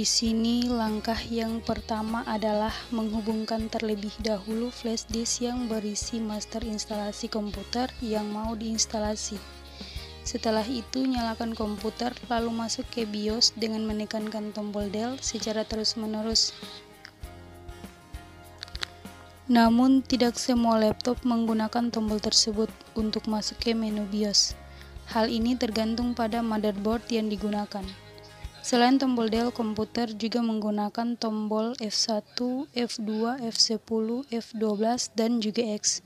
Di sini langkah yang pertama adalah menghubungkan terlebih dahulu flash disk yang berisi master instalasi komputer yang mau diinstalasi. Setelah itu nyalakan komputer lalu masuk ke BIOS dengan menekankan tombol Del secara terus-menerus. Namun tidak semua laptop menggunakan tombol tersebut untuk masuk ke menu BIOS. Hal ini tergantung pada motherboard yang digunakan. Selain tombol Del, komputer juga menggunakan tombol F1, F2, F10, F12, dan juga X.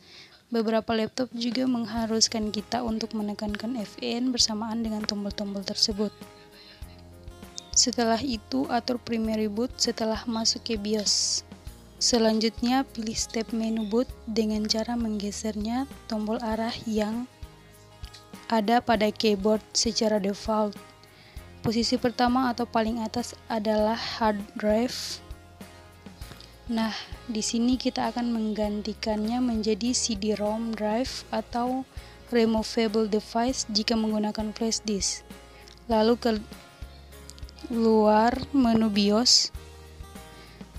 Beberapa laptop juga mengharuskan kita untuk menekankan Fn bersamaan dengan tombol-tombol tersebut. Setelah itu, atur primary boot setelah masuk ke BIOS. Selanjutnya, pilih step menu boot dengan cara menggesernya tombol arah yang ada pada keyboard secara default. Posisi pertama atau paling atas adalah hard drive. Nah, di sini kita akan menggantikannya menjadi CD-ROM drive atau removable device jika menggunakan flash disk. Lalu keluar menu BIOS.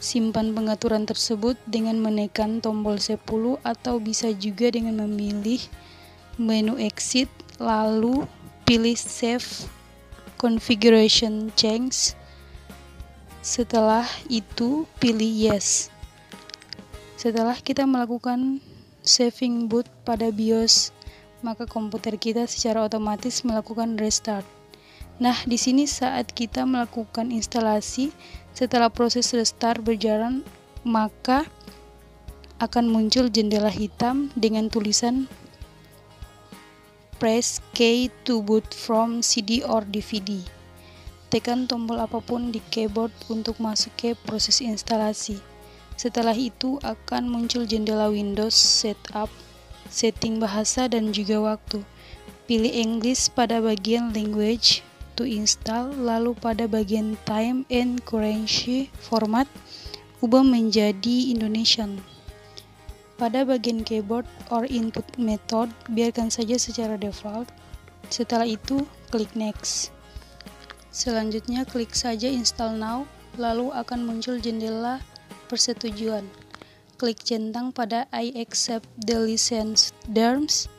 Simpan pengaturan tersebut dengan menekan tombol 10 atau bisa juga dengan memilih menu exit lalu pilih save configuration change. Setelah itu pilih yes. Setelah kita melakukan saving boot pada BIOS, maka komputer kita secara otomatis melakukan restart. Nah, di sini saat kita melakukan instalasi, setelah proses restart berjalan, maka akan muncul jendela hitam dengan tulisan Press K to boot from CD or DVD. Tekan tombol apapun di keyboard untuk masuk ke proses instalasi. Setelah itu akan muncul jendela Windows Setup, setting bahasa dan juga waktu. Pilih English pada bagian Language to install, lalu pada bagian Time and Currency format, ubah menjadi Indonesian. Pada bagian keyboard or input method, biarkan saja secara default. Setelah itu, klik next. Selanjutnya, klik saja install now, lalu akan muncul jendela persetujuan. Klik centang pada I accept the license terms.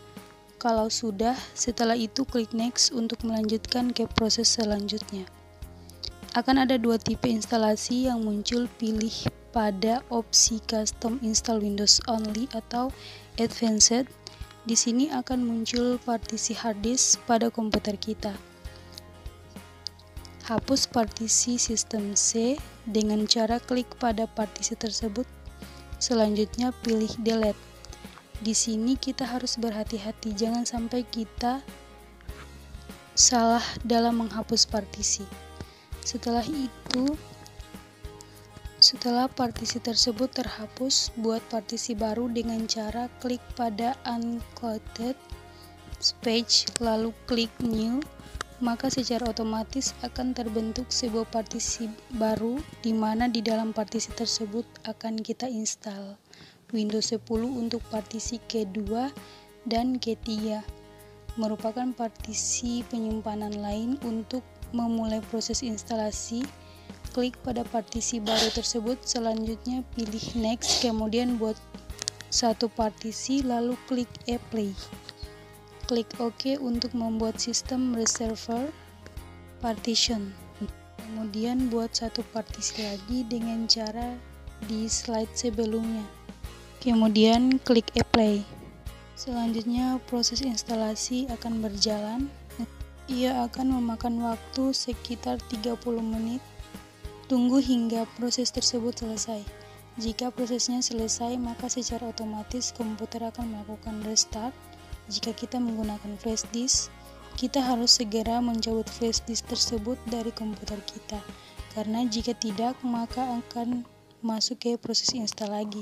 Kalau sudah, setelah itu klik next untuk melanjutkan ke proses selanjutnya. Akan ada dua tipe instalasi yang muncul, pilih pada opsi Custom Install Windows Only atau Advanced. Di sini akan muncul partisi hard disk pada komputer kita. Hapus partisi sistem C dengan cara klik pada partisi tersebut. Selanjutnya pilih Delete. Di sini kita harus berhati-hati, jangan sampai kita salah dalam menghapus partisi. Setelah partisi tersebut terhapus, buat partisi baru dengan cara klik pada Unclotted Space lalu klik New, maka secara otomatis akan terbentuk sebuah partisi baru di mana di dalam partisi tersebut akan kita install Windows 10 untuk partisi K2 dan K3, merupakan partisi penyimpanan lain. Untuk memulai proses instalasi, klik pada partisi baru tersebut, selanjutnya pilih next, kemudian buat satu partisi, lalu klik apply. Klik OK untuk membuat sistem reservoir partition. Kemudian buat satu partisi lagi dengan cara di slide sebelumnya. Kemudian klik apply. Selanjutnya proses instalasi akan berjalan. Ia akan memakan waktu sekitar 30 menit. Tunggu hingga proses tersebut selesai. Jika prosesnya selesai, maka secara otomatis komputer akan melakukan restart. Jika kita menggunakan flash disk, kita harus segera mencabut flash disk tersebut dari komputer kita, karena jika tidak, maka akan masuk ke proses install lagi.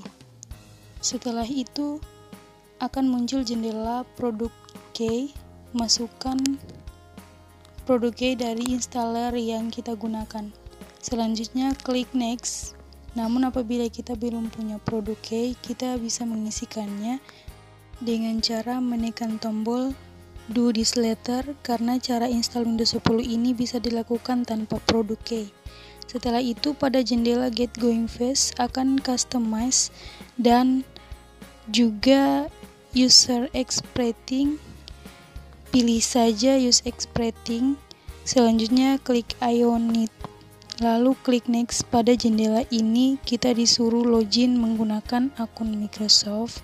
Setelah itu, akan muncul jendela produk key. Masukkan produk key dari installer yang kita gunakan. Selanjutnya klik next. Namun apabila kita belum punya produk key, kita bisa mengisikannya dengan cara menekan tombol Do This Later, karena cara install Windows 10 ini bisa dilakukan tanpa produk key. Setelah itu pada jendela Get Going Fast akan customize dan juga user expecting. Pilih saja use expecting. Selanjutnya klik I on it. Lalu klik next. Pada jendela ini kita disuruh login menggunakan akun Microsoft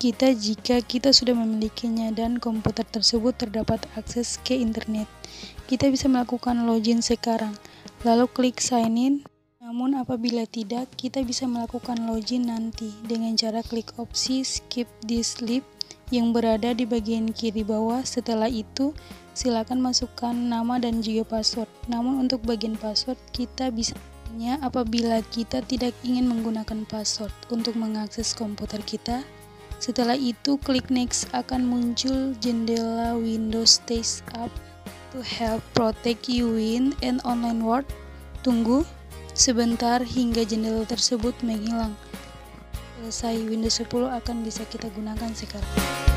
kita jika kita sudah memilikinya dan komputer tersebut terdapat akses ke internet. Kita bisa melakukan login sekarang, lalu klik sign in. Namun apabila tidak, kita bisa melakukan login nanti dengan cara klik opsi skip this leap yang berada di bagian kiri bawah. Setelah itu, silakan masukkan nama dan juga password. Namun untuk bagian password kita bisa apabila kita tidak ingin menggunakan password untuk mengakses komputer kita. Setelah itu, klik next akan muncul jendela Windows Stays Up to help protect you in an online world. Tunggu sebentar hingga jendela tersebut menghilang. Selesai, Windows 10 akan bisa kita gunakan sekarang.